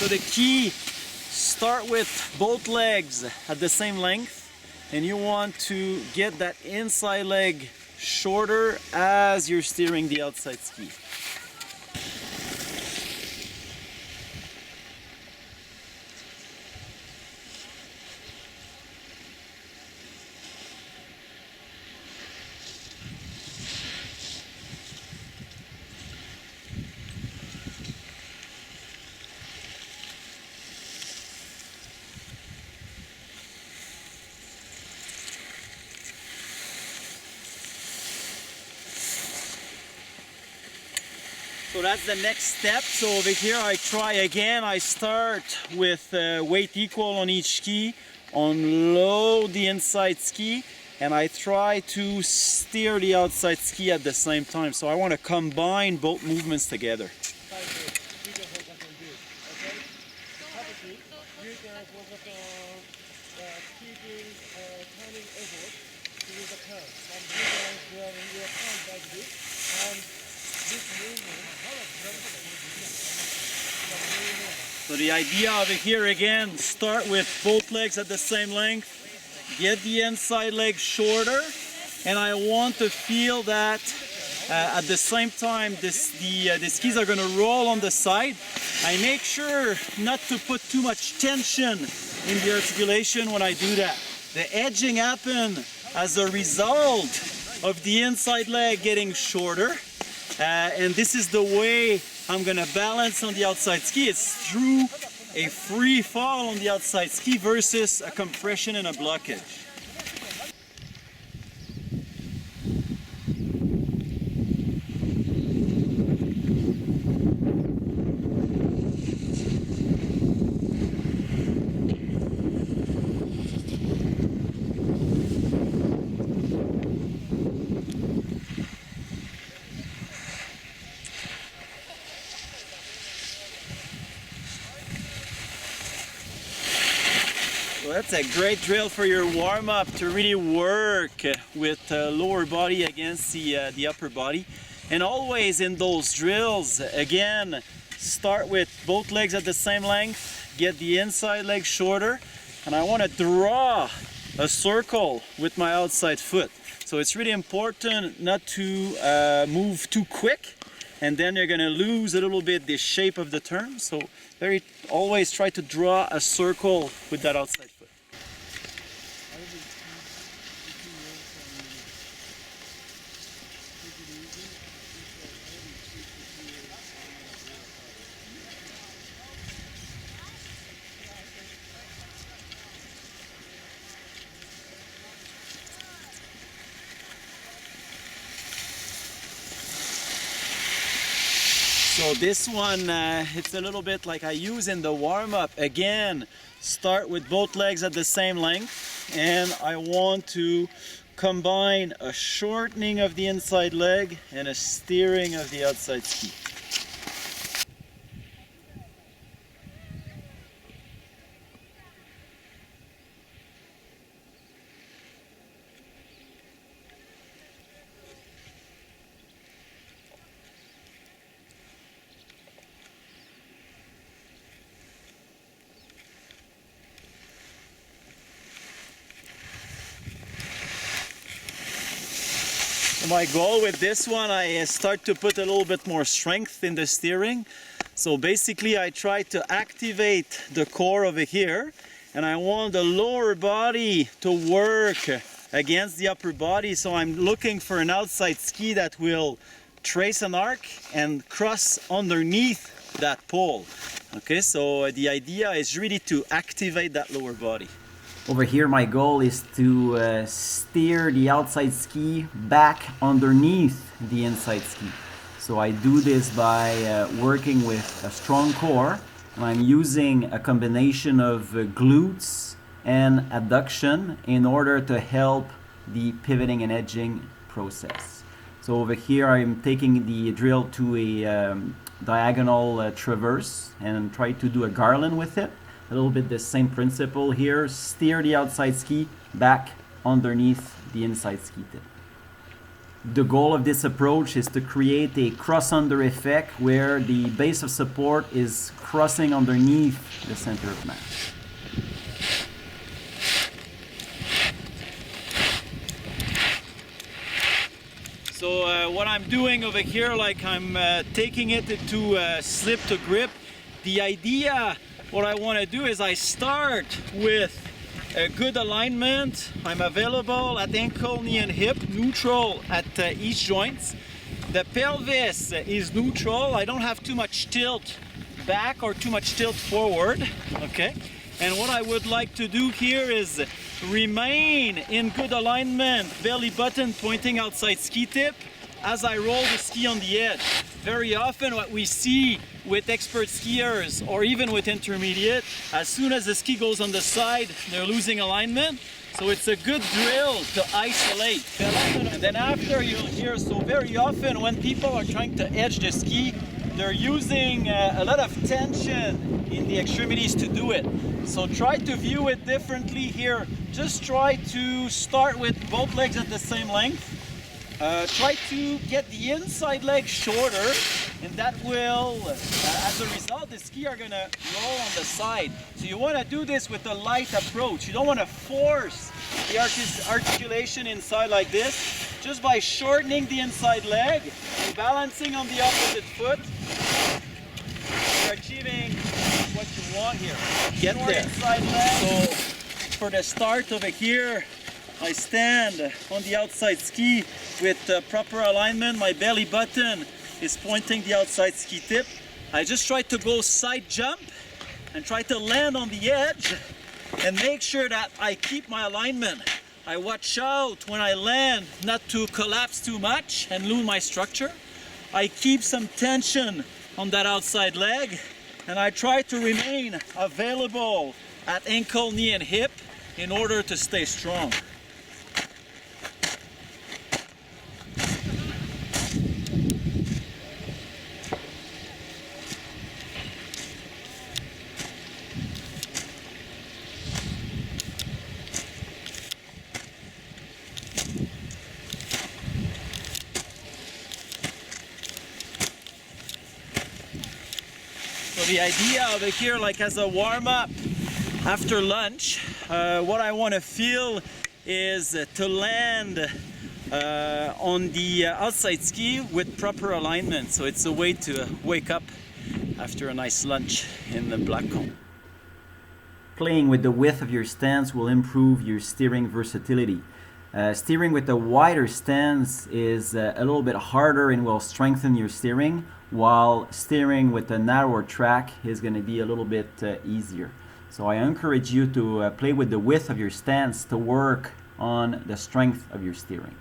So the key, start with both legs at the same length, and you want to get that inside leg shorter as you're steering the outside ski. So that's the next step. So over here I try again. I start with weight equal on each ski, unload the inside ski, and I try to steer the outside ski at the same time. So I want to combine both movements together. So the idea over here again, start with both legs at the same length, get the inside leg shorter, and I want to feel that at the same time the skis are going to roll on the side. I make sure not to put too much tension in the articulation when I do that. The edging happens as a result of the inside leg getting shorter, and this is the way I'm going to balance on the outside ski. It's through a free fall on the outside ski versus a compression and a blockage. So that's a great drill for your warm-up to really work with lower body against the upper body. And always in those drills, again, start with both legs at the same length, get the inside leg shorter, and I want to draw a circle with my outside foot. So it's really important not to move too quick, and then you're going to lose a little bit the shape of the turn. So always try to draw a circle with that outside foot. So this one, it's a little bit like I use in the warm-up. Again, start with both legs at the same length, and I want to combine a shortening of the inside leg and a steering of the outside ski. My goal with this one, I start to put a little bit more strength in the steering. So basically I try to activate the core over here, and I want the lower body to work against the upper body. So I'm looking for an outside ski that will trace an arc and cross underneath that pole. Okay, so the idea is really to activate that lower body. Over here, my goal is to steer the outside ski back underneath the inside ski. So I do this by working with a strong core, and I'm using a combination of glutes and adduction in order to help the pivoting and edging process. So over here, I'm taking the drill to a diagonal traverse and try to do a garland with it. A little bit the same principle here. Steer the outside ski back underneath the inside ski tip. The goal of this approach is to create a cross-under effect where the base of support is crossing underneath the center of mass. So what I'm doing over here, like I'm taking it to slip to grip. The idea, what I want to do is I start with a good alignment. I'm available at ankle, knee and hip, neutral at each joint. The pelvis is neutral. I don't have too much tilt back or too much tilt forward, okay? And what I would like to do here is remain in good alignment, belly button pointing outside ski tip as I roll the ski on the edge. Very often what we see with expert skiers or even with intermediate, as soon as the ski goes on the side, they're losing alignment. So it's a good drill to isolate. And then after you'll hear, so very often when people are trying to edge the ski, they're using a lot of tension in the extremities to do it. So try to view it differently here. Just try to start with both legs at the same length. Try to get the inside leg shorter, and that will, as a result, the ski are gonna roll on the side. So you wanna do this with a light approach. You don't wanna force the articulation inside like this. Just by shortening the inside leg and balancing on the opposite foot, you're achieving what you want here. Get there. Inside leg. So for the start over here, I stand on the outside ski with proper alignment. My belly button is pointing the outside ski tip. I just try to go side jump and try to land on the edge and make sure that I keep my alignment. I watch out when I land not to collapse too much and lose my structure. I keep some tension on that outside leg, and I try to remain available at ankle, knee and hip in order to stay strong. So the idea over here, like as a warm-up after lunch, what I want to feel is to land on the outside ski with proper alignment. So it's a way to wake up after a nice lunch in the black cone. Playing with the width of your stance will improve your steering versatility. Steering with a wider stance is a little bit harder and will strengthen your steering, while steering with a narrower track is going to be a little bit easier. So I encourage you to play with the width of your stance to work on the strength of your steering.